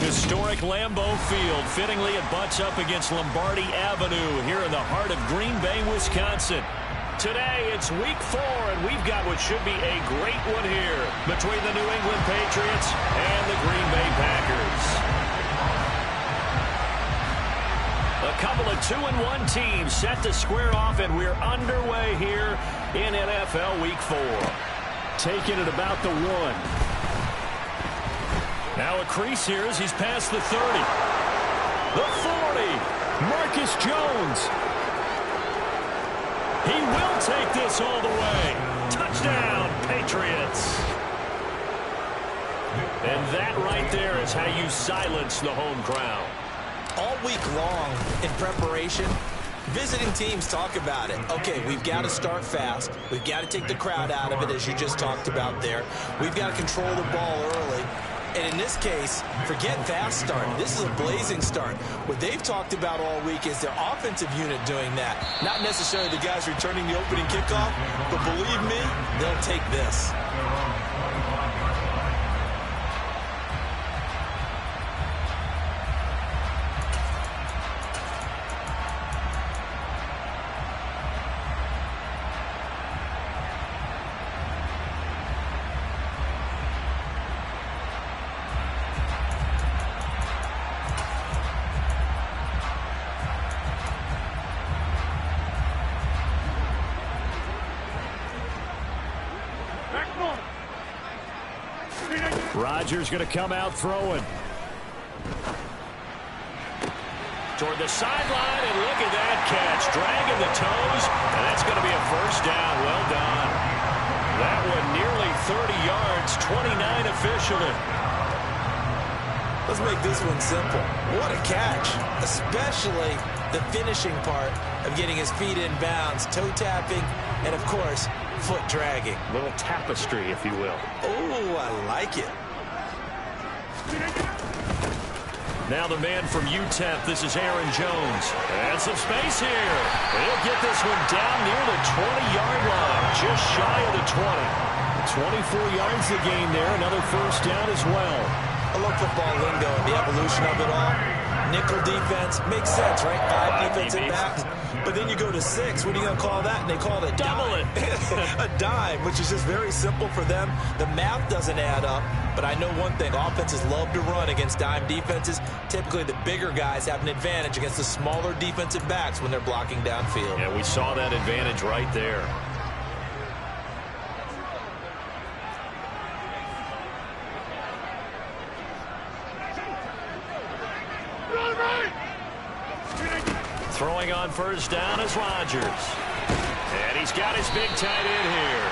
Historic Lambeau Field. Fittingly, it butts up against Lombardi Avenue here in the heart of Green Bay, Wisconsin. Today, it's week 4, and we've got what should be a great one here between the New England Patriots and the Green Bay Packers. A couple of 2-1 teams set to square off, and we're underway here in NFL Week 4. Taking it about the 1. Now a crease here as he's past the 30. The 40. Marcus Jones. He will take this all the way. Touchdown, Patriots. And that right there is how you silence the home crowd. All week long in preparation, visiting teams talk about it. Okay, we've got to start fast. We've got to take the crowd out of it, as you just talked about there. We've got to control the ball early. And in this case, forget fast start. This is a blazing start. What they've talked about all week is their offensive unit doing that. Not necessarily the guys returning the opening kickoff, but believe me, they'll take this. Rodgers going to come out throwing. Toward the sideline, and look at that catch. Dragging the toes, and that's going to be a first down. Well done. That one nearly 30 yards, 29 officially. Let's make this one simple. What a catch, especially the finishing part of getting his feet in bounds, toe tapping, and of course, foot dragging. A little tapestry, if you will. Oh, I like it. Now the man from UTEP, this is Aaron Jones. And some space here. He'll get this one down near the 20-yard line, just shy of the 20. 24 yards the gain there, another first down as well. I love football lingo and the evolution of it all. Nickel defense makes sense, right? 5 defensive backs. But then you go to 6. What are you going to call that? And they call it a double dime. A dime, which is just very simple for them. The math doesn't add up. But I know one thing. Offenses love to run against dime defenses. Typically, the bigger guys have an advantage against the smaller defensive backs when they're blocking downfield. Yeah, we saw that advantage right there. Throwing on first down is Rodgers. And he's got his big tight end here.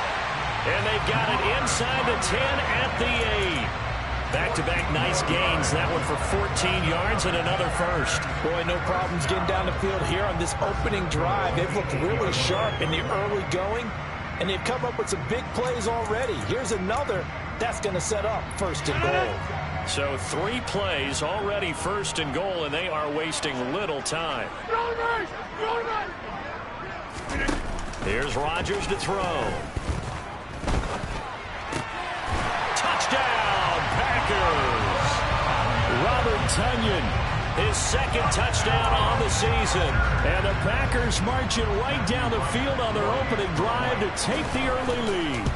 And they've got it inside the 10 at the 8. Back-to-back nice gains. That one for 14 yards and another first. Boy, no problems getting down the field here on this opening drive. They've looked really sharp in the early going, and they've come up with some big plays already. Here's another that's going to set up first and goal. So 3 plays already first and goal, and they are wasting little time. Here's Rodgers to throw. Touchdown, Packers! Robert Tonyan, his second touchdown on the season. And the Packers marching right down the field on their opening drive to take the early lead.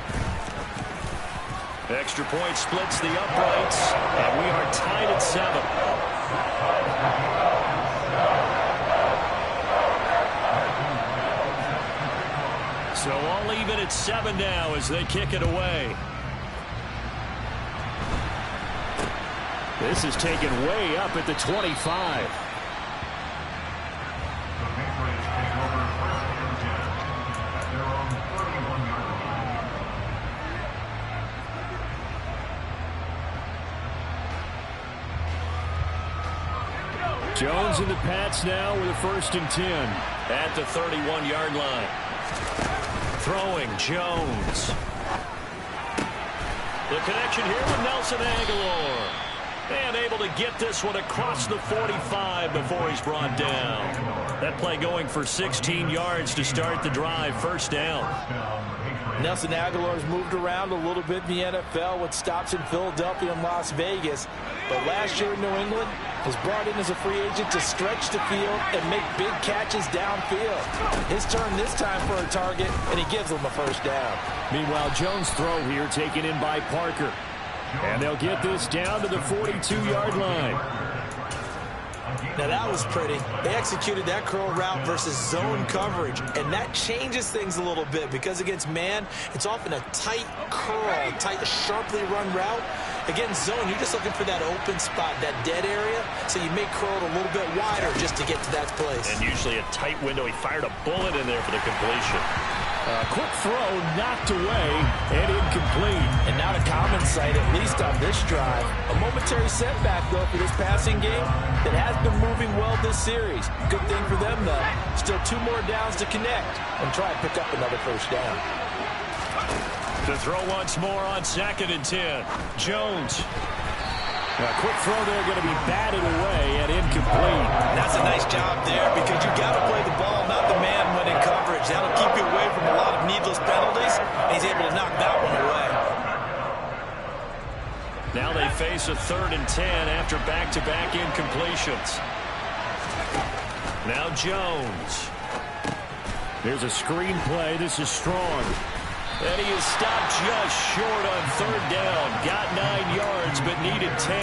Extra point splits the uprights, and we are tied at 7. So all even at 7 now as they kick it away. This is taken way up at the 25. Jones and the Pats now with a 1st and 10 at the 31-yard line. Throwing Jones. The connection here with Nelson Aguilar. And able to get this one across the 45 before he's brought down. That play going for 16 yards to start the drive. First down. Nelson Aguilar's moved around a little bit in the NFL with stops in Philadelphia and Las Vegas. But last year in New England was brought in as a free agent to stretch the field and make big catches downfield. His turn this time for a target, and he gives them a first down. Meanwhile, Jones' throw here taken in by Parker. And they'll get this down to the 42-yard line. Now that was pretty. They executed that curl route versus zone coverage, and that changes things a little bit because against man, it's often a tight curl, tight, sharply run route. Against zone, you're just looking for that open spot, that dead area, so you may curl it a little bit wider just to get to that place. And usually a tight window. He fired a bullet in there for the completion. Quick throw, knocked away, and incomplete. And not a common sight, at least on this drive. A momentary setback, though, for this passing game that has been moving well this series. Good thing for them, though. Still 2 more downs to connect and try and pick up another first down. To throw once more on 2nd and 10. Jones. A quick throw there, going to be batted away and incomplete. That's a nice job there because you got to play the ball, not the man when in coverage. That'll keep you away from a lot of needless penalties, and he's able to knock that one away. Now they face a 3rd and 10 after back-to-back incompletions. Now Jones. There's a screen play. This is strong. And he is stopped just short on 3rd down. Got 9 yards, but needed 10.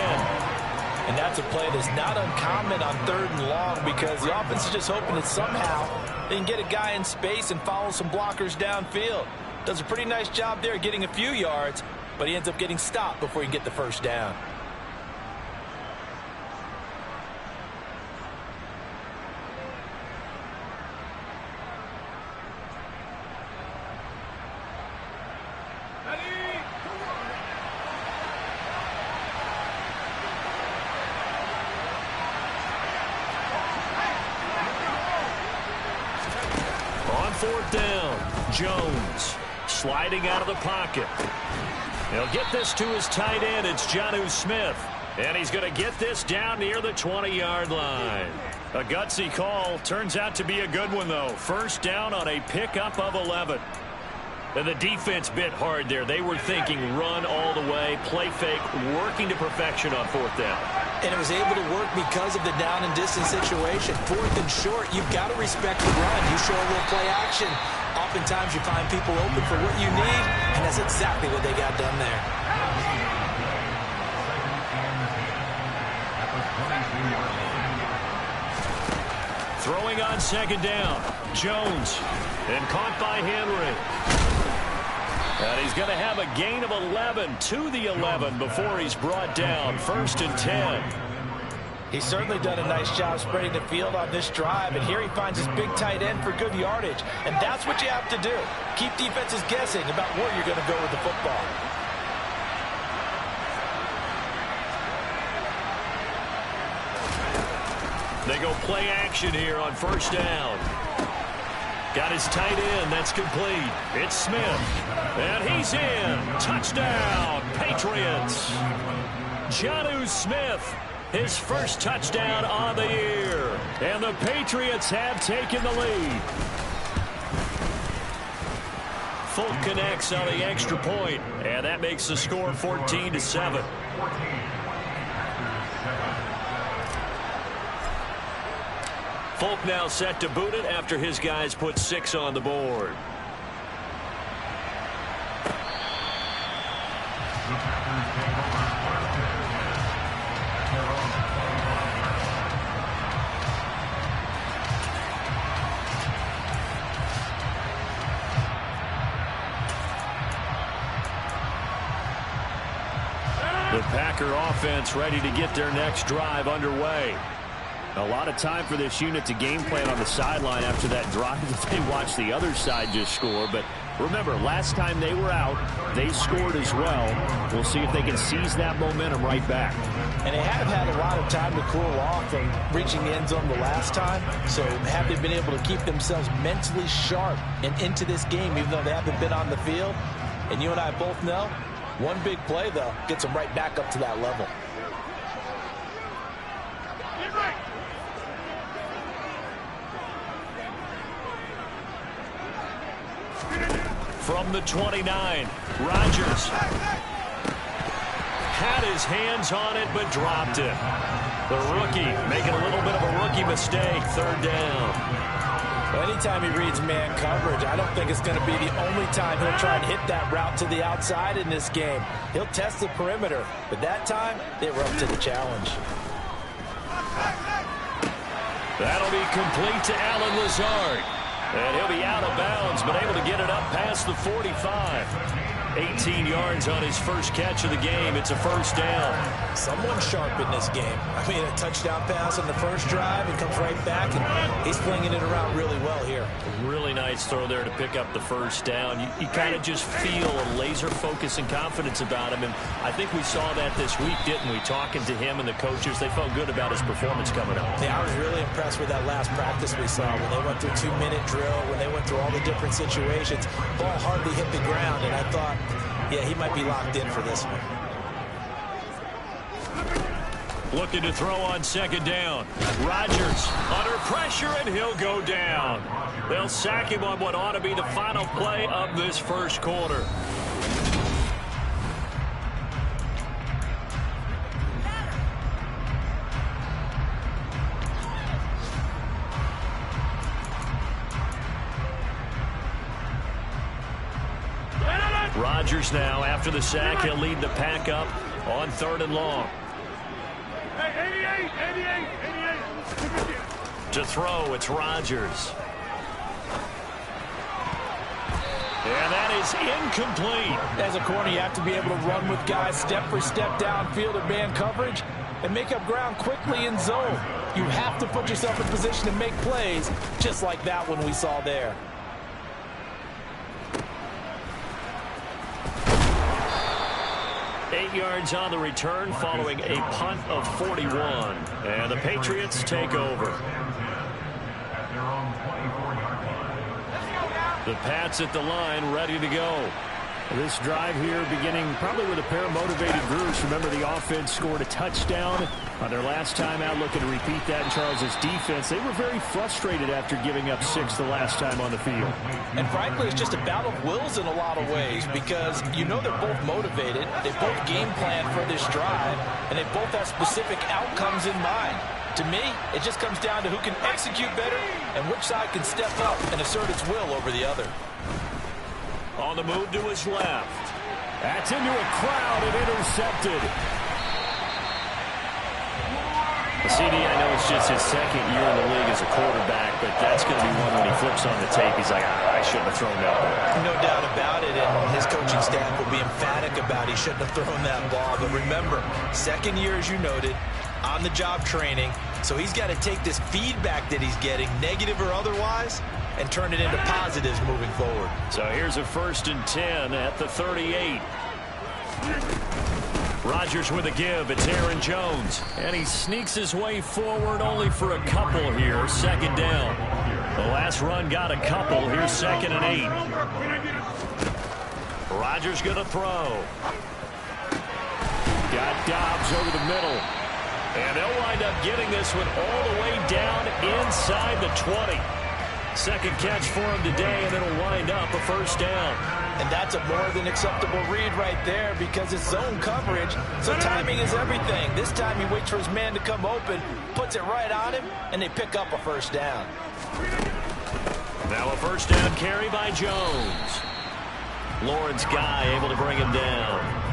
And that's a play that's not uncommon on 3rd and long because the offense is just hoping that somehow they can get a guy in space and follow some blockers downfield. Does a pretty nice job there getting a few yards, but he ends up getting stopped before he can get the first down. On 4th down, Jones sliding out of the pocket. He'll get this to his tight end. It's Jonnu Smith. And he's going to get this down near the 20-yard line. A gutsy call. Turns out to be a good one, though. First down on a pickup of 11. And the defense bit hard there. They were thinking run all the way, play fake, working to perfection on 4th down. And it was able to work because of the down and distance situation. 4th and short, you've got to respect the run. You show a little play action. Oftentimes you find people open for what you need, and that's exactly what they got done there. Throwing on 2nd down, Jones, and caught by Henry. And he's going to have a gain of 11 to the 11 before he's brought down. 1st and 10. He's certainly done a nice job spreading the field on this drive, and here he finds his big tight end for good yardage. And that's what you have to do. Keep defenses guessing about where you're going to go with the football. They go play action here on 1st down. Got his tight end. That's complete. It's Smith. And he's in. Touchdown, Patriots. Jonnu Smith, his first touchdown on the year. And the Patriots have taken the lead. Folk connects on the extra point, and that makes the score 14-7. Folk now set to boot it after his guys put 6 on the board. The Packer offense ready to get their next drive underway. A lot of time for this unit to game plan on the sideline after that drive that they watched the other side just score. But remember, last time they were out, they scored as well. We'll see if they can seize that momentum right back. And they have had a lot of time to cool off from reaching the end zone the last time. So have they been able to keep themselves mentally sharp and into this game, even though they haven't been on the field? And you and I both know, one big play, though, gets them right back up to that level. From the 29, Rodgers had his hands on it but dropped it. The rookie making a little bit of a rookie mistake, third down. Well, anytime he reads man coverage, I don't think it's going to be the only time he'll try and hit that route to the outside in this game. He'll test the perimeter, but that time they were up to the challenge. That'll be complete to Allen Lazard. And he'll be out of bounds, but able to get it up past the 45. 18 yards on his first catch of the game. It's a first down. Someone sharp in this game. I mean, a touchdown pass on the first drive and comes right back, and he's flinging it around really well here. Really nice throw there to pick up the first down. You kind of just feel a laser focus and confidence about him, and I think we saw that this week, didn't we? Talking to him and the coaches, they felt good about his performance coming up. Yeah, I was really impressed with that last practice we saw when they went through 2-minute drill, when they went through all the different situations. Ball hardly hit the ground, and I thought, yeah, he might be locked in for this one. Looking to throw on second down. Rodgers under pressure, and he'll go down. They'll sack him on what ought to be the final play of this first quarter. Rodgers now, after the sack, he'll lead the pack up on 3rd and long. To throw, it's Rodgers. And that is incomplete. As a corner, you have to be able to run with guys step for step downfield in man coverage and make up ground quickly in zone. You have to put yourself in position to make plays, just like that one we saw there. Eight yards on the return following a punt of 41. And the Patriots take over. The Pats at the line, ready to go. This drive here beginning probably with a pair of motivated groups. Remember, the offense scored a touchdown on their last time out, looking to repeat that in Charles's defense. They were very frustrated after giving up 6 the last time on the field. And frankly, it's just a battle of wills in a lot of ways, because you know they're both motivated, they both game plan for this drive, and they both have specific outcomes in mind. To me, it just comes down to who can execute better and which side can step up and assert its will over the other. On the move to his left. That's into a crowd and intercepted. CD, I know it's just his second year in the league as a quarterback, but that's going to be one when he flips on the tape. He's like, I shouldn't have thrown that one. No doubt about it, and his coaching staff will be emphatic about he shouldn't have thrown that ball. But remember, second year, as you noted, on-the-job training, so he's got to take this feedback that he's getting, negative or otherwise, and turn it into positives moving forward. So here's a 1st and 10 at the 38. Rodgers with a give. It's Aaron Jones. And he sneaks his way forward only for a couple here. 2nd down. The last run got a couple. Here's 2nd and 8. Rodgers going to throw. Got Dobbs over the middle. And they'll wind up getting this one all the way down inside the 20. Second catch for him today, and it'll wind up a 1st down. And that's a more than acceptable read right there, because it's zone coverage, so timing is everything. This time he waits for his man to come open, puts it right on him, and they pick up a 1st down. Now a 1st down carry by Jones. Lawrence Guy able to bring him down.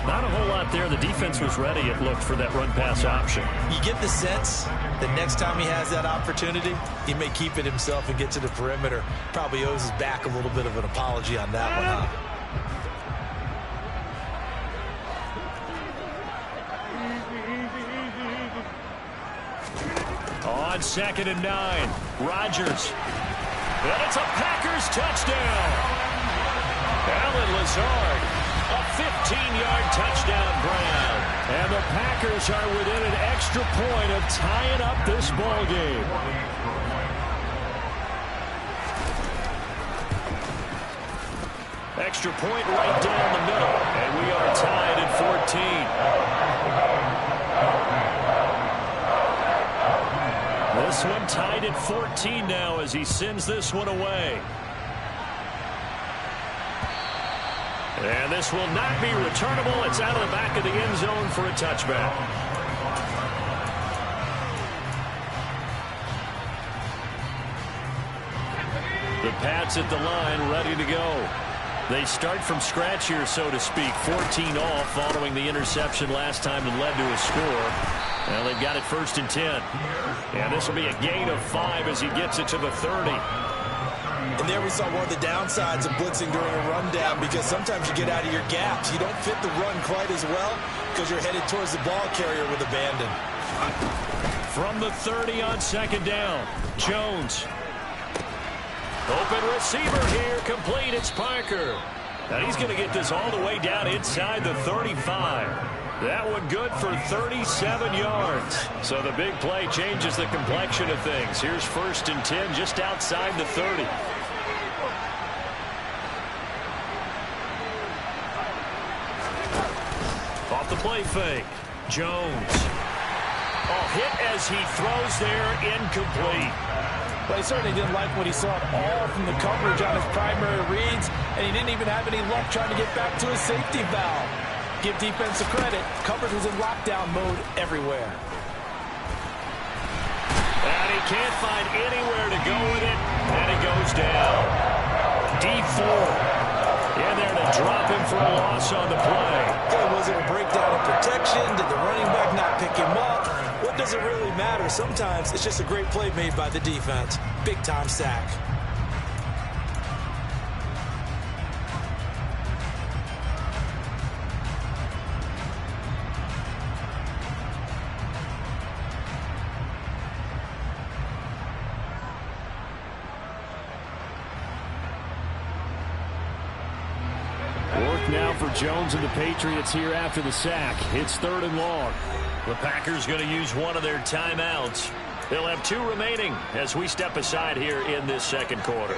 Not a whole lot there. The defense was ready, it looked, for that run-pass option. You get the sense that next time he has that opportunity, he may keep it himself and get to the perimeter. Probably owes his back a little bit of an apology on that one, huh? On 2nd and 9, Rodgers. And it's a Packers touchdown. Allen Lazard, a 15-yard touchdown grab. And the Packers are within an extra point of tying up this ball game. Extra point right down the middle. And we are tied at 14. This one tied at 14 now as he sends this one away. And this will not be returnable. It's out of the back of the end zone for a touchback. The Pats at the line, ready to go. They start from scratch here, so to speak. 14 off following the interception last time that led to a score. Well, they've got it 1st and 10. And this will be a gain of 5 as he gets it to the 30. And there we saw one of the downsides of blitzing during a rundown, because sometimes you get out of your gaps. You don't fit the run quite as well because you're headed towards the ball carrier with abandon. From the 30 on 2nd down, Jones. Open receiver here, complete. It's Parker. And he's going to get this all the way down inside the 35. That one good for 37 yards. So the big play changes the complexion of things. Here's 1st and 10 just outside the 30. Off the play fake. Jones. Oh, hit as he throws there, incomplete. Well, he certainly didn't like what he saw at all from the coverage on his primary reads, and he didn't even have any luck trying to get back to his safety valve. Give defense a credit. Coverage was in lockdown mode everywhere. And he can't find anywhere to go with it, and he goes down. D4 in there to drop him for a loss on the play. Hey, was it a breakdown in protection? Did the running back not pick him up? What does it really matter? Sometimes it's just a great play made by the defense. Big-time sack. Work now for Jones and the Patriots here after the sack. It's 3rd and long. The Packers going to use one of their timeouts. They'll have 2 remaining as we step aside here in this 2nd quarter.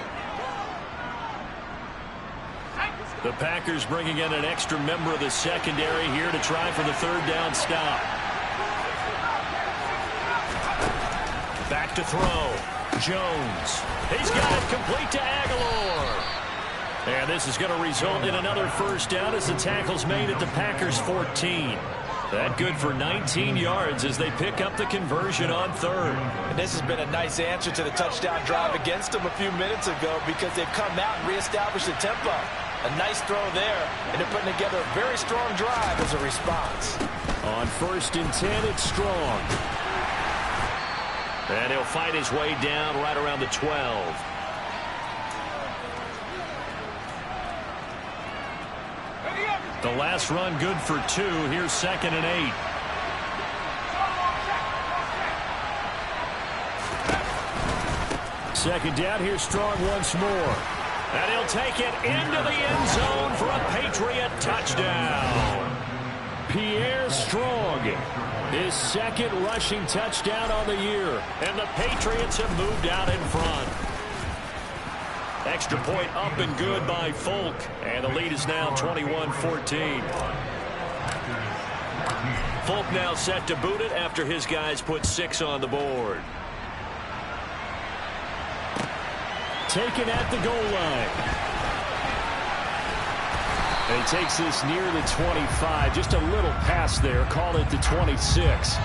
The Packers bringing in an extra member of the secondary here to try for the 3rd down stop. Back to throw. Jones. He's got it complete to Aguilar. And this is going to result in another 1st down as the tackle's made at the Packers' 14. That good for 19 yards as they pick up the conversion on 3rd. And this has been a nice answer to the touchdown drive against them a few minutes ago, because they've come out and reestablished the tempo. A nice throw there, and they're putting together a very strong drive as a response. On 1st and 10, it's Strong. And he'll fight his way down right around the 12. The last run good for 2. Here's 2nd and 8. Second down. Here's Strong once more. And he'll take it into the end zone for a Patriot touchdown. Pierre Strong, his 2nd rushing touchdown on the year. And the Patriots have moved out in front. Extra point up and good by Folk. And the lead is now 21-14. Folk now set to boot it after his guys put 6 on the board. Taken at the goal line. And he takes this near the 25. Just a little pass there. Call it the 26.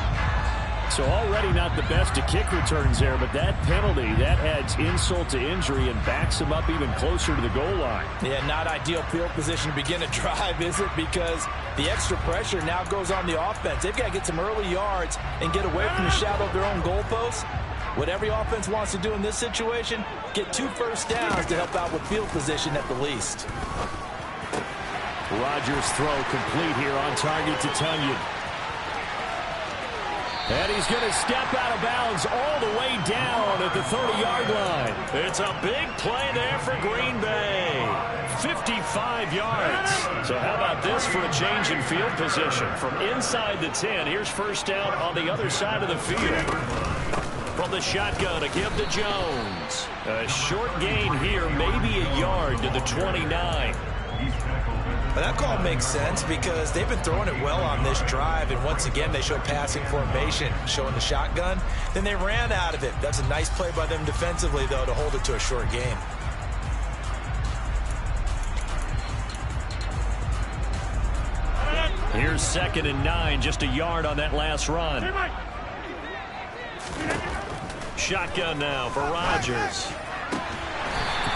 So already not the best of kick returns there, but that penalty, that adds insult to injury and backs him up even closer to the goal line. Yeah, not ideal field position to begin a drive, is it? Because the extra pressure now goes on the offense. They've got to get some early yards and get away from the shadow of their own goalposts. What every offense wants to do in this situation, get 2 first downs to help out with field position at the least. Rodgers' throw complete here on target to Tunyon. And he's going to step out of bounds all the way down at the 30-yard line. It's a big play there for Green Bay. 55 yards. So how about this for a change in field position? From inside the 10, here's 1st down on the other side of the field. From the shotgun, a give to Jones. A short gain here, maybe a yard to the 29. But that call makes sense because they've been throwing it well on this drive, and once again they show passing formation, showing the shotgun. Then they ran out of it. That's a nice play by them defensively, though, to hold it to a short gain. Here's 2nd and 9, just a yard on that last run. Shotgun now for Rodgers.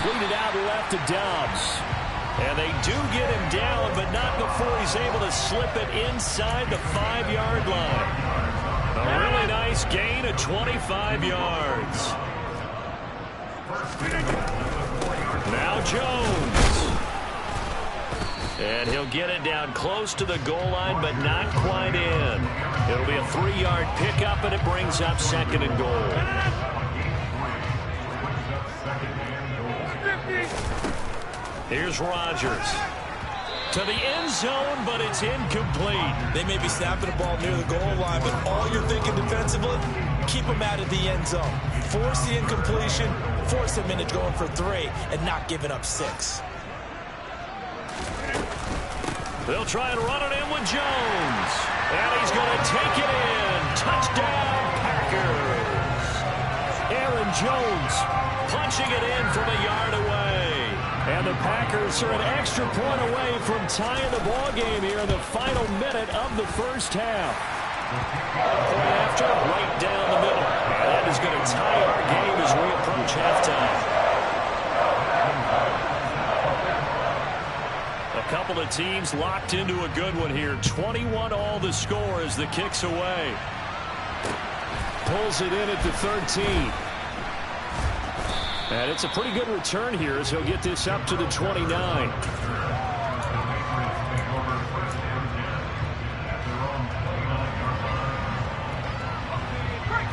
Completed out left to Dobbs. And they do get him down, but not before he's able to slip it inside the 5-yard line. A really nice gain of 25 yards. Now Jones. And he'll get it down close to the goal line, but not quite in. It'll be a 3-yard pickup, and it brings up 2nd and goal. Here's Rodgers. To the end zone, but it's incomplete. They may be snapping the ball near the goal line, but all you're thinking defensively, keep them out of the end zone. Force the incompletion, force them into going for 3, and not giving up 6. They'll try and run it in with Jones. And he's going to take it in. Touchdown, Packers. Aaron Jones punching it in from a yard away. And the Packers are an extra point away from tying the ball game here in the final minute of the first half. Point after, right down the middle. And that is going to tie our game as we approach halftime. A couple of teams locked into a good one here. 21-all the score as the kick's away. Pulls it in at the 13. And it's a pretty good return here as he'll get this up to the 29.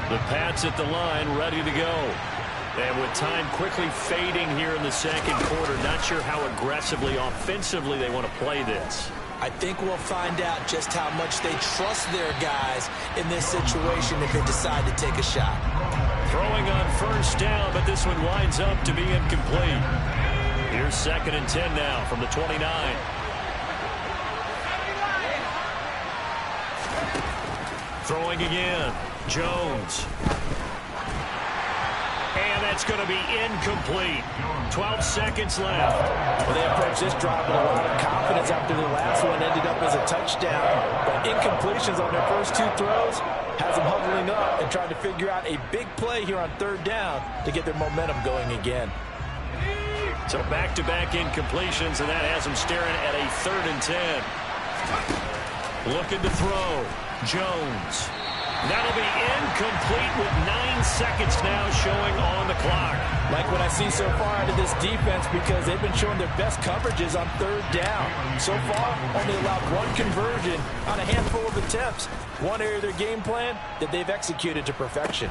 The Pats at the line, ready to go. And with time quickly fading here in the second quarter, not sure how aggressively, offensively they want to play this. I think we'll find out just how much they trust their guys in this situation if they decide to take a shot. Throwing on first down, but this one winds up to be incomplete. Here's 2nd and 10 now from the 29. Throwing again. Jones. And that's going to be incomplete. 12 seconds left. Well, they approached this drive with a lot of confidence after the last one ended up as a touchdown. But incompletions on their first 2 throws has them huddling up and trying to figure out a big play here on 3rd down to get their momentum going again. So back-to-back incompletions, and that has them staring at a 3rd and 10. Looking to throw. Jones. That'll be incomplete with 9 seconds now showing on the clock. Like what I see so far out of this defense, because they've been showing their best coverages on 3rd down. So far, only allowed 1 conversion on a handful of attempts. One area of their game plan that they've executed to perfection.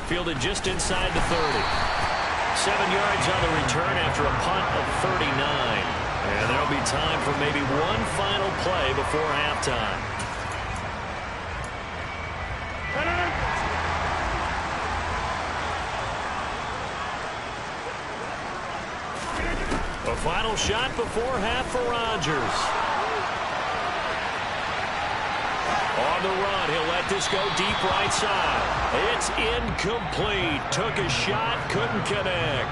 Fielded just inside the 30. 7 yards on the return after a punt of 39. And there'll be time for maybe one final play before halftime. A final shot before half for Rodgers. On the run, he'll let this go deep right side. It's incomplete. Took a shot, couldn't connect.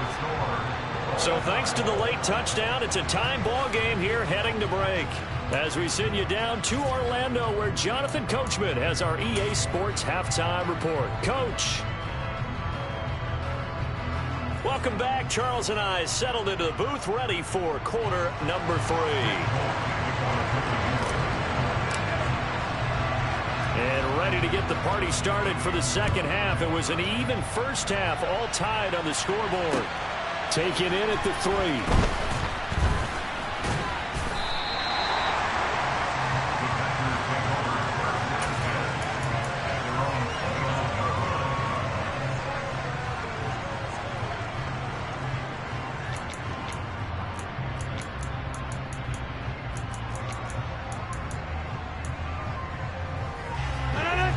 So thanks to the late touchdown, it's a time ball game here heading to break. As we send you down to Orlando, where Jonathan Coachman has our EA Sports halftime report. Coach. Welcome back. Charles and I settled into the booth, ready for quarter number 3. And ready to get the party started for the second half. It was an even first half, all tied on the scoreboard. Taken in at the 3.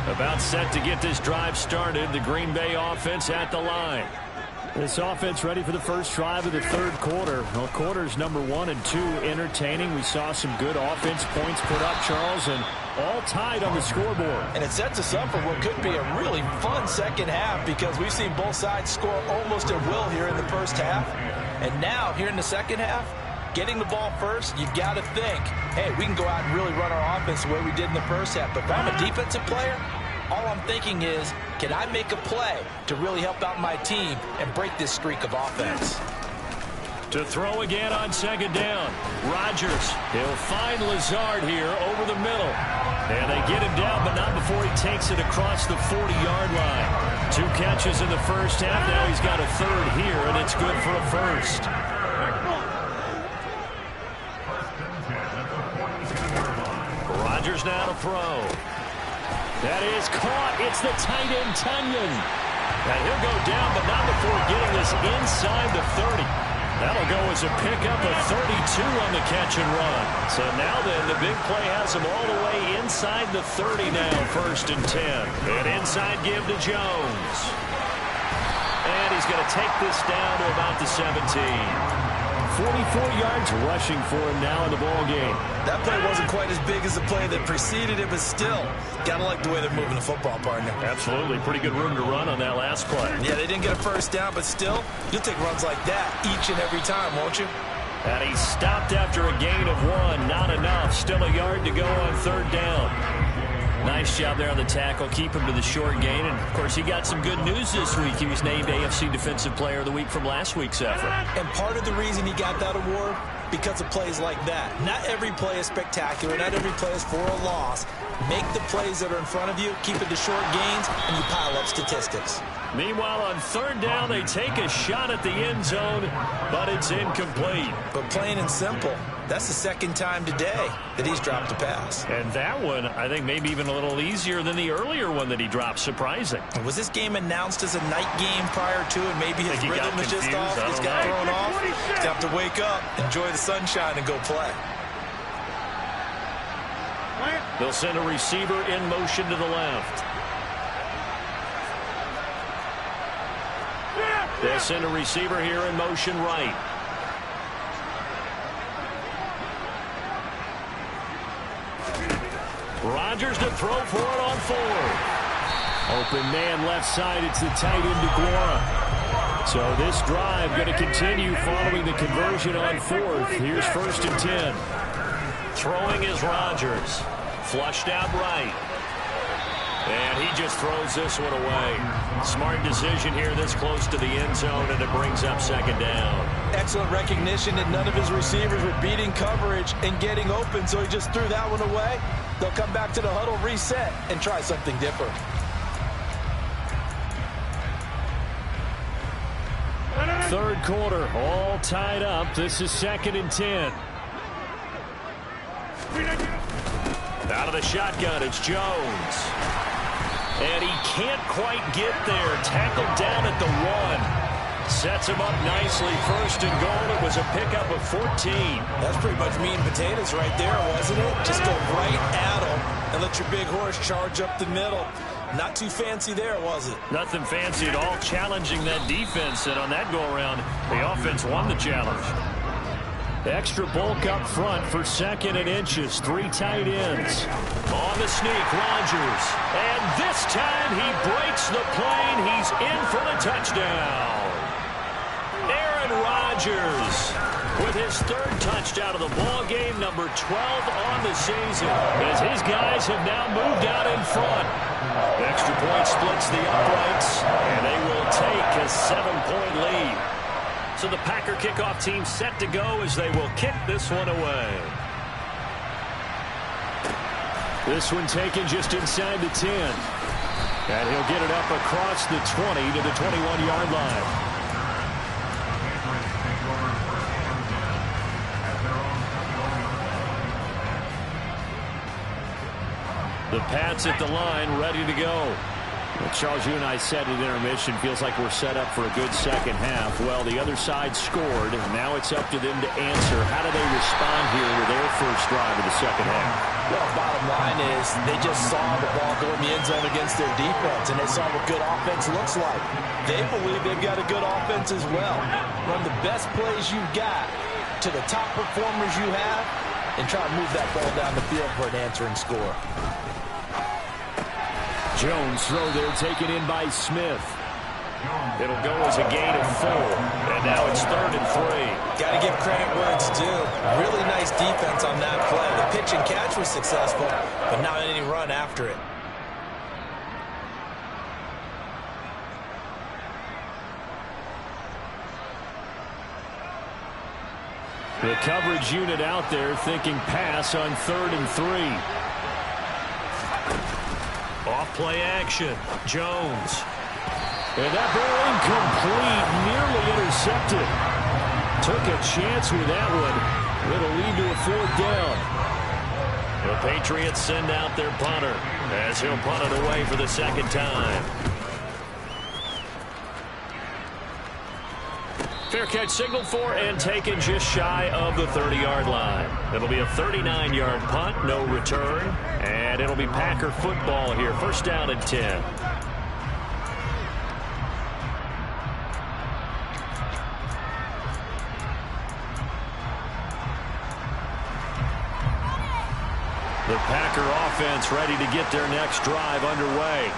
About set to get this drive started. The Green Bay offense at the line. This offense ready for the first drive of the 3rd quarter. Well, quarters number 1 and 2 entertaining. We saw some good offense points put up, Charles, and all tied on the scoreboard. And it sets us up for what could be a really fun second half, because we've seen both sides score almost at will here in the first half. And now, here in the second half, getting the ball first, you got to think, hey, we can go out and really run our offense the way we did in the first half. But if I'm a defensive player, all I'm thinking is, can I make a play to really help out my team and break this streak of offense? To throw again on second down. Rodgers, he'll find Lazard here over the middle. And they get him down, but not before he takes it across the 40-yard line. 2 catches in the first half. Now he's got a third here, and it's good for a first. Rodgers now to throw. That is caught. It's the tight end, Tunyon. And he'll go down, but not before getting this inside the 30. That'll go as a pickup of 32 on the catch and run. So now then, the big play has him all the way inside the 30 now, 1st and 10. An inside give to Jones. And he's going to take this down to about the 17. 44 yards rushing for him now in the ball game. That play wasn't quite as big as the play that preceded it, but still, gotta like the way they're moving the football, partner. Absolutely. Pretty good room to run on that last play. Yeah, they didn't get a first down, but still, you'll take runs like that each and every time, won't you? And he stopped after a gain of 1. Not enough. Still a yard to go on 3rd down. Nice job there on the tackle. Keep him to the short gain. And, of course, he got some good news this week. He was named AFC Defensive Player of the Week from last week's effort. And part of the reason he got that award, because of plays like that. Not every play is spectacular. Not every play is for a loss. Make the plays that are in front of you, keep it to short gains, and you pile up statistics. Meanwhile, on 3rd down, they take a shot at the end zone, but it's incomplete. But plain and simple, that's the 2nd time today that he's dropped a pass. And that one, I think, maybe even a little easier than the earlier one that he dropped. Surprising. Was this game announced as a night game prior to, and maybe his rhythm was just off? Just got thrown off. He's going to have to wake up, enjoy the sunshine, and go play. They'll send a receiver in motion to the left. They'll send a receiver here in motion right. Rodgers to throw for it on 4th. Open man left side. It's the tight end DeGuara. So this drive going to continue following the conversion on 4th. Here's 1st and 10. Throwing is Rodgers. Flushed out right. And he just throws this one away. Smart decision here this close to the end zone, and it brings up 2nd down. Excellent recognition that none of his receivers were beating coverage and getting open, so he just threw that one away. They'll come back to the huddle, reset, and try something different. Third quarter, all tied up. This is 2nd and 10. Out of the shotgun, it's Jones. And he can't quite get there. Tackled down at the 1. Sets him up nicely. 1st and goal. It was a pickup of 14. That's pretty much meat and potatoes right there, wasn't it? Just go right at him and let your big horse charge up the middle. Not too fancy there, was it? Nothing fancy at all, challenging that defense. And on that go-around, the offense won the challenge. Extra bulk up front for 2nd and inches. 3 tight ends. On the sneak, Rodgers. And this time he breaks the plane. He's in for the touchdown. Aaron Rodgers with his 3rd touchdown of the ball game, number 12 on the season, as his guys have now moved out in front. Extra point splits the uprights, and they will take a 7-point lead. So the Packer kickoff team set to go as they will kick this one away. This one taken just inside the 10. And he'll get it up across the 20 to the 21-yard line. The Pats at the line, ready to go. Well, Charles, you and I said at intermission, feels like we're set up for a good second half. Well, the other side scored. Now it's up to them to answer. How do they respond here with their first drive of the second half? Well, bottom line is they just saw the ball go in the end zone against their defense, and they saw what good offense looks like. They believe they've got a good offense as well. Run the best plays you've got to the top performers you have and try to move that ball down the field for an answering score. Jones throw there taken in by Smith. It'll go as a gain of 4. And now it's 3rd and 3. Got to give credit where it's due. Really nice defense on that play. The pitch and catch was successful, but not any run after it. The coverage unit out there thinking pass on 3rd and 3. Off play action. Jones. And that ball incomplete, nearly intercepted. Took a chance with that one. It'll lead to a 4th down. The Patriots send out their punter as he'll punt it away for the 2nd time. Fair catch signaled for and taken just shy of the 30-yard line. It'll be a 39-yard punt, no return, and it'll be Packer football here. 1st down and 10. The Packer offense ready to get their next drive underway.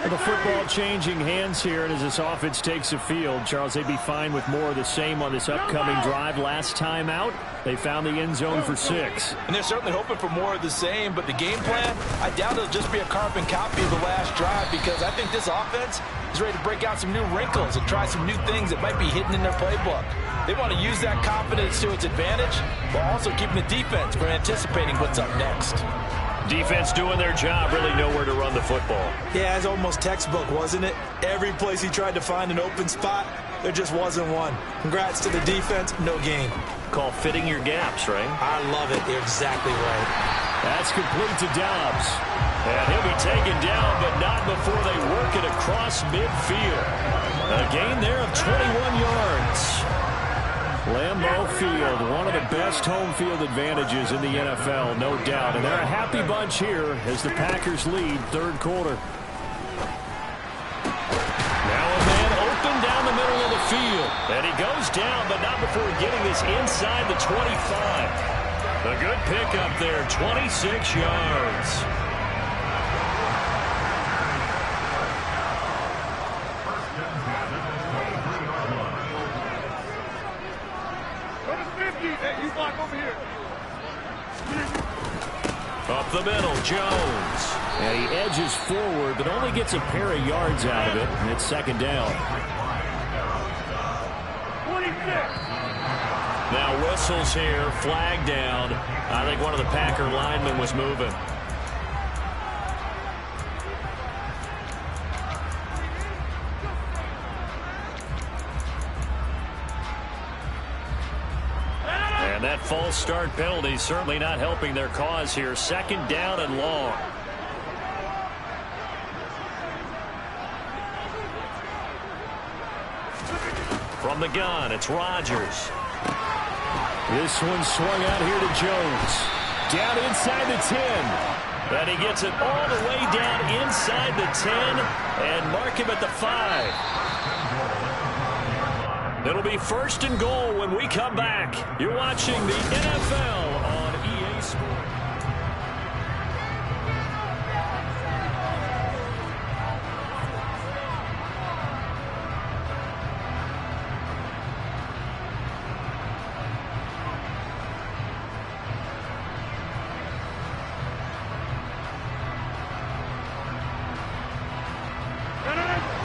The football changing hands here, and as this offense takes the field, Charles, they'd be fine with more of the same on this upcoming drive. Last time out, they found the end zone for 6. And they're certainly hoping for more of the same, but the game plan, I doubt it'll just be a carbon copy of the last drive, because I think this offense is ready to break out some new wrinkles and try some new things that might be hidden in their playbook. They want to use that confidence to its advantage, while also keeping the defense from anticipating what's up next. Defense doing their job, really nowhere to run the football. Yeah, it's almost textbook, wasn't it? Every place he tried to find an open spot, there just wasn't one. Congrats to the defense, no gain. Call fitting your gaps, right? I love it. You're exactly right. That's complete to Dobbs. And he'll be taken down, but not before they work it across midfield. A gain there of 21 yards. Lambeau Field, one of the best home field advantages in the NFL, no doubt. And they're a happy bunch here as the Packers lead 3rd quarter. Now a man open down the middle of the field. And he goes down, but not before getting this inside the 25. A good pickup there, 26 yards. Up the middle, Jones. And he edges forward, but only gets a pair of yards out of it, and it's 2nd down. 26. Now whistles here, flag down. I think one of the Packer linemen was moving. And that false start penalty certainly not helping their cause here. 2nd down and long. From the gun, it's Rodgers. This one swung out here to Jones. Down inside the 10. And he gets it all the way down inside the 10 and mark him at the 5. It'll be 1st and goal when we come back. You're watching the NFL on EA Sports.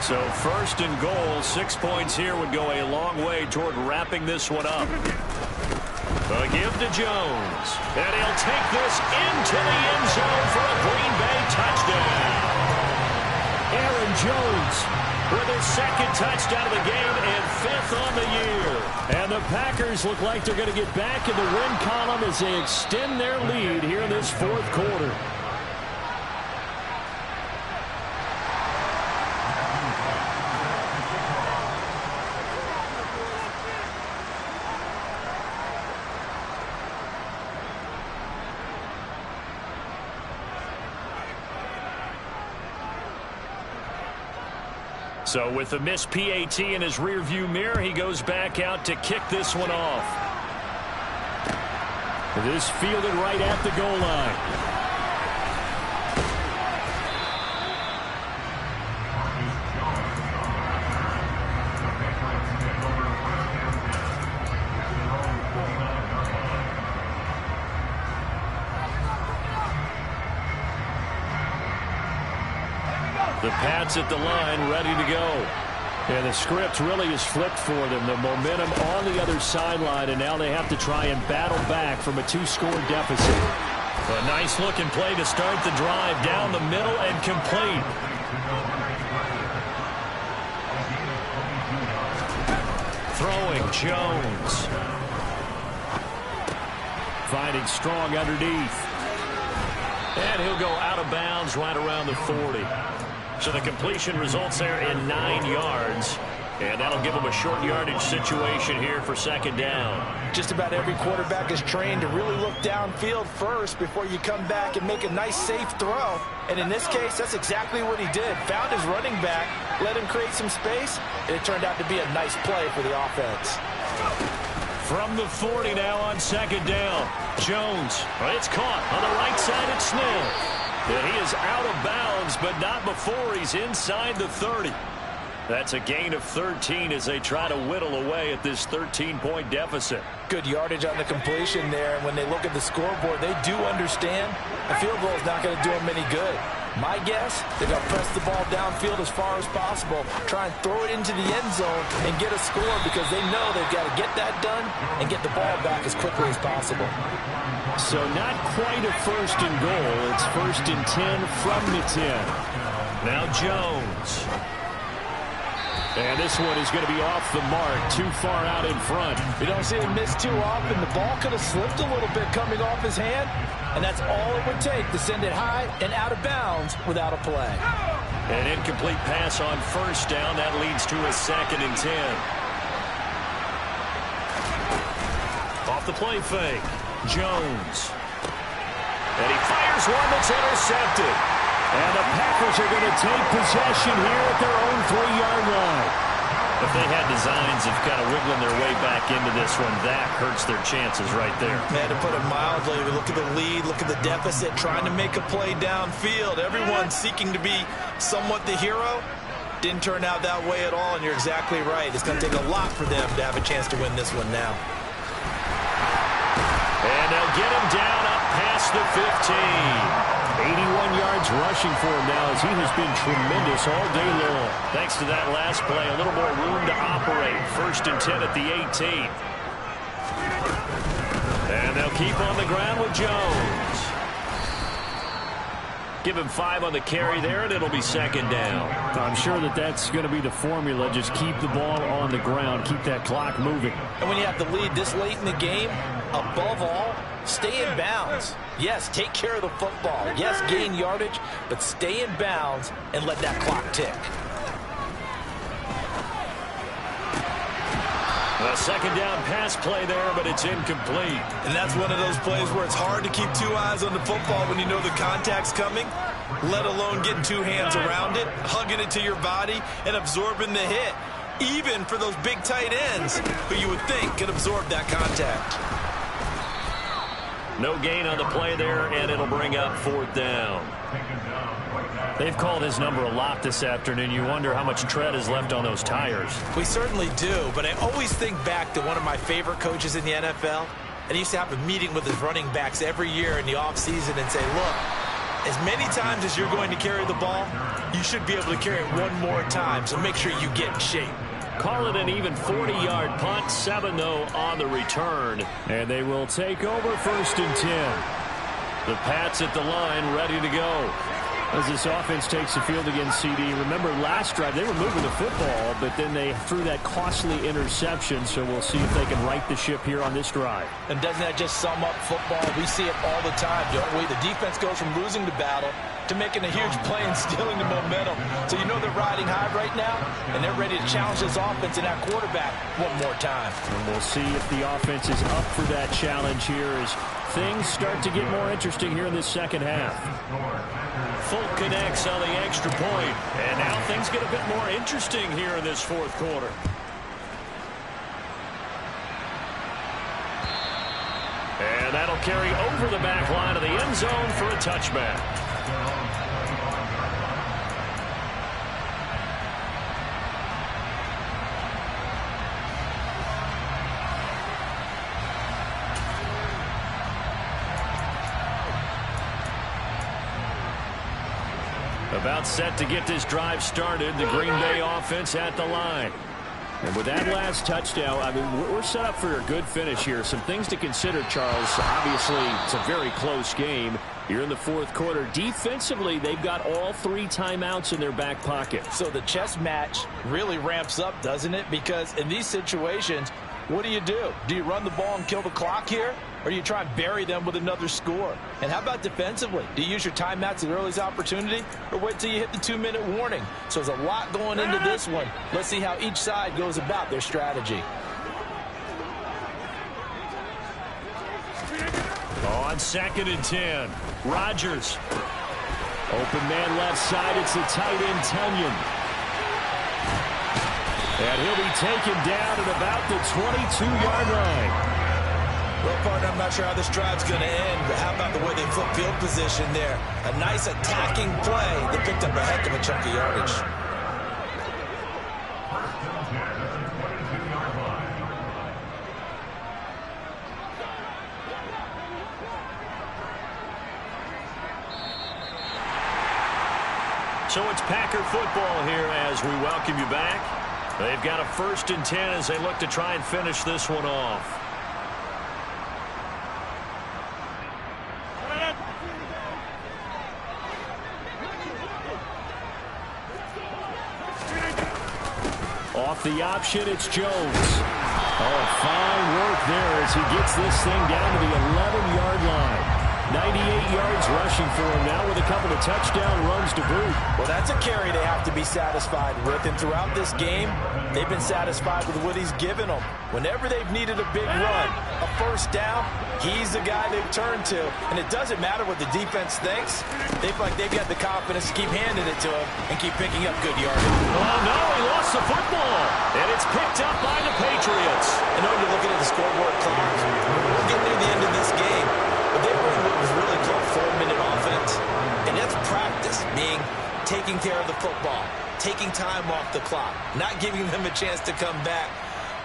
So 1st and goal, 6 points here would go a long way toward wrapping this one up. A give to Jones. And he'll take this into the end zone for a Green Bay touchdown. Aaron Jones with his 2nd touchdown of the game and 5th on the year. And the Packers look like they're going to get back in the win column as they extend their lead here in this 4th quarter. So with the missed PAT in his rearview mirror, he goes back out to kick this one off. This fielded right at the goal line. The Pats at the line, ready to go. Yeah, the script really is flipped for them. The momentum on the other sideline, and now they have to try and battle back from a 2-score deficit. A nice-looking play to start the drive down the middle and complete. Throwing Jones. Finding Strong underneath. And he'll go out of bounds right around the 40. So the completion results there in 9 yards. And that'll give them a short yardage situation here for second down. Just about every quarterback is trained to really look downfield first before you come back and make a nice, safe throw. And in this case, that's exactly what he did. Found his running back, let him create some space, and it turned out to be a nice play for the offense. From the 40 now on second down. Jones. It's caught on the right side at Smith. And he is out of bounds, but not before he's inside the 30. That's a gain of 13 as they try to whittle away at this 13-point deficit. Good yardage on the completion there, and when they look at the scoreboard, they do understand a field goal is not going to do them any good. My guess, they're going to press the ball downfield as far as possible, try and throw it into the end zone and get a score because they know they've got to get that done and get the ball back as quickly as possible. So not quite a first and goal. It's first and 10 from the 10. Now Jones. And this one is going to be off the mark, too far out in front. You don't see him miss too often. The ball could have slipped a little bit coming off his hand, and that's all it would take to send it high and out of bounds without a play. An incomplete pass on first down. That leads to a second and 10. Off the play fake. Jones. And he fires one that's intercepted. And the Packers are going to take possession here at their own 3-yard line. If they had designs of kind of wiggling their way back into this one, that hurts their chances right there. Man, to put it mildly, we look at the lead, look at the deficit, trying to make a play downfield. Everyone seeking to be somewhat the hero. Didn't turn out that way at all, and you're exactly right. It's going to take a lot for them to have a chance to win this one now. And they'll get him down up past the 15. 81 yards rushing for him now as he has been tremendous all day long. Thanks to that last play, a little more room to operate. First and 10 at the 18. And they'll keep on the ground with Jones. Give him 5 on the carry there, and it'll be second down. I'm sure that that's going to be the formula. Just keep the ball on the ground. Keep that clock moving. And when you have the lead this late in the game, above all, stay in bounds. Yes, take care of the football. Yes, gain yardage, but stay in bounds and let that clock tick. A second down pass play there, but it's incomplete. And that's one of those plays where it's hard to keep 2 eyes on the football when you know the contact's coming, let alone getting 2 hands around it, hugging it to your body, and absorbing the hit, even for those big tight ends who you would think could absorb that contact. No gain on the play there, and it'll bring up 4th down. They've called his number a lot this afternoon. You wonder how much tread is left on those tires. We certainly do, but I always think back to one of my favorite coaches in the NFL, and he used to have a meeting with his running backs every year in the offseason and say, look, as many times as you're going to carry the ball, you should be able to carry it one more time, so make sure you get in shape. Call it an even 40-yard punt, 7 though on the return. And they will take over first and 10. The Pats at the line, ready to go. As this offense takes the field against CD, remember last drive they were moving the football, but then they threw that costly interception, so we'll see if they can right the ship here on this drive. And doesn't that just sum up football? We see it all the time, don't we? The defense goes from losing the battle to making a huge play and stealing the momentum. So you know they're riding high right now, and they're ready to challenge this offense and that quarterback one more time. And we'll see if the offense is up for that challenge here as things start to get more interesting here in this second half. Folk connects on the extra point, and now things get a bit more interesting here in this 4th quarter. And that'll carry over the back line of the end zone for a touchback. About set to get this drive started. The Green Bay offense at the line. And with that last touchdown, I mean, we're set up for a good finish here. Some things to consider, Charles. Obviously, it's a very close game. You're in the fourth quarter. Defensively, they've got all 3 timeouts in their back pocket. So the chess match really ramps up, doesn't it? Because in these situations, what do? Do you run the ball and kill the clock here? Or do you try and bury them with another score? And how about defensively? Do you use your timeouts at the earliest opportunity? Or wait till you hit the 2-minute warning? So there's a lot going into this one. Let's see how each side goes about their strategy. On 2nd and 10, Rodgers. Open man left side, it's the tight end Tunyon. And he'll be taken down at about the 22-yard line. Well, partner, I'm not sure how this drive's going to end, but how about the way they flip field position there? A nice attacking play that picked up a heck of a chunk of yardage. So it's Packer football here as we welcome you back. They've got a 1st and 10 as they look to try and finish this one off. Off the option, it's Jones. Oh, fine work there as he gets this thing down to the 11-yard line. 98 yards rushing for him now with a couple of touchdown runs to boot. Well, that's a carry they have to be satisfied with. And throughout this game, they've been satisfied with what he's given them. Whenever they've needed a big run, a 1st down, he's the guy they've turned to. And it doesn't matter what the defense thinks. They feel like they've got the confidence to keep handing it to him and keep picking up good yardage. Oh, no, he lost the football. And it's picked up by the Patriots. I know you're looking at the scoreboard clock. We're getting near the end of this game. But they were in what was really called 4-minute offense. And that's practice, being taking care of the football, taking time off the clock, not giving them a chance to come back.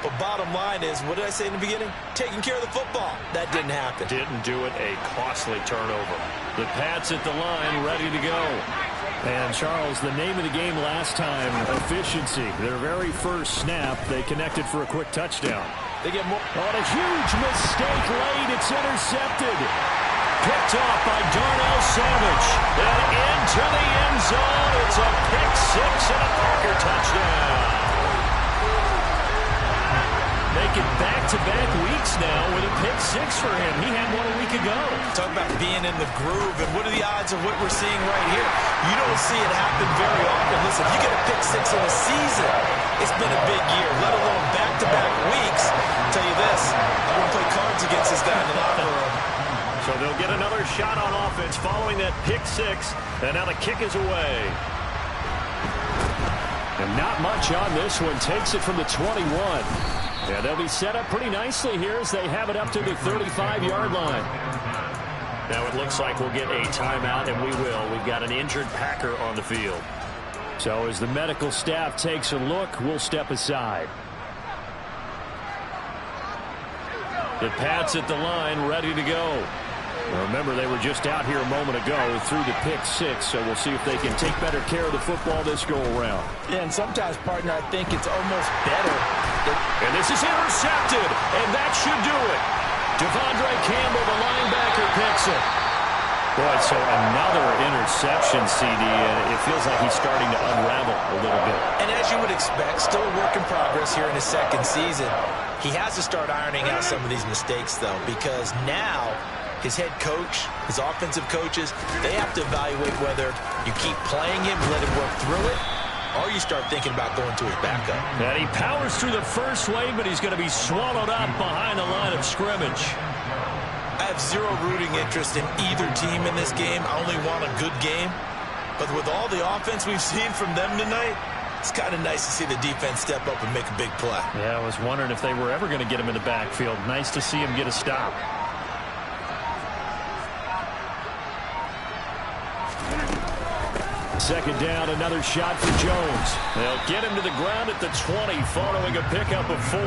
But bottom line is, what did I say in the beginning? Taking care of the football. That didn't happen. Didn't do it. A costly turnover. The Pats at the line, ready to go. And, Charles, the name of the game last time, efficiency. Their very first snap, they connected for a quick touchdown. They get more. On a huge mistake late, it's intercepted. Picked off by Darnell Savage. And into the end zone. It's a pick 6 and a Packer touchdown. Making back-to-back weeks now with a pick 6 for him. He had one a week ago. Talk about being in the groove, and what are the odds of what we're seeing right here? You don't see it happen very often. Listen, if you get a pick 6 in a season, it's been a big year, let alone back-to-back weeks. I'll tell you this, I'm going to play cards against this guy in the locker room. So they'll get another shot on offense following that pick 6, and now the kick is away. And not much on this one. Takes it from the 21. Yeah, they'll be set up pretty nicely here as they have it up to the 35-yard line. Now it looks like we'll get a timeout, and we will. We've got an injured Packer on the field. So as the medical staff takes a look, we'll step aside. The Pats at the line, ready to go. Remember, they were just out here a moment ago through the pick 6, so we'll see if they can take better care of the football this go-around. Yeah, and sometimes, partner, I think it's almost better. And this is intercepted, and that should do it. Devondre Campbell, the linebacker, picks it. Boy, so another interception, CD, and it feels like he's starting to unravel a little bit. And as you would expect, still a work in progress here in his 2nd season. He has to start ironing out some of these mistakes, though, because now his head coach, his offensive coaches, they have to evaluate whether you keep playing him, let him work through it, or you start thinking about going to his backup. And he powers through the first wave, but he's going to be swallowed up behind the line of scrimmage. I have zero rooting interest in either team in this game. I only want a good game. But with all the offense we've seen from them tonight, it's kind of nice to see the defense step up and make a big play. Yeah, I was wondering if they were ever going to get him in the backfield. Nice to see him get a stop. Second down, another shot for Jones. They'll get him to the ground at the 20 following a pickup of 4.